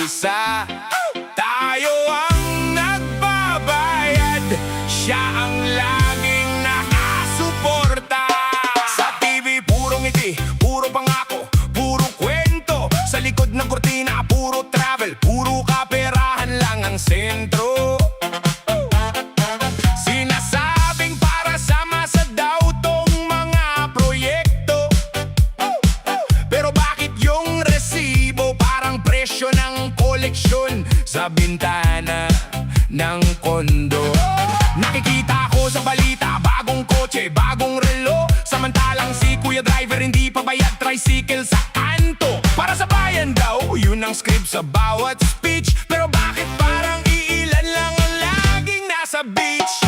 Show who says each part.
Speaker 1: bulsa. Tayo ang nagbabayad, siya ang laging nakasuporta. Sa TV puro ngiti, puro pangako, puro kwento. Sa likod ng kurtina puro travel, puro kaperahan lang ang sentro. Sinasabing para sa masa daw tong mga proyekto, pero bakit yung resibo parang presyo ng koleksyon sa bintana ng kondo? Nakikita ko sa balita, bagong kotse, bagong relo, samantalang si kuya driver hindi pa bayad tricycle sa kanto. Para sa bayan daw, yun ang script sa bawat speech, pero bakit parang iilan lang ang laging nasa beach?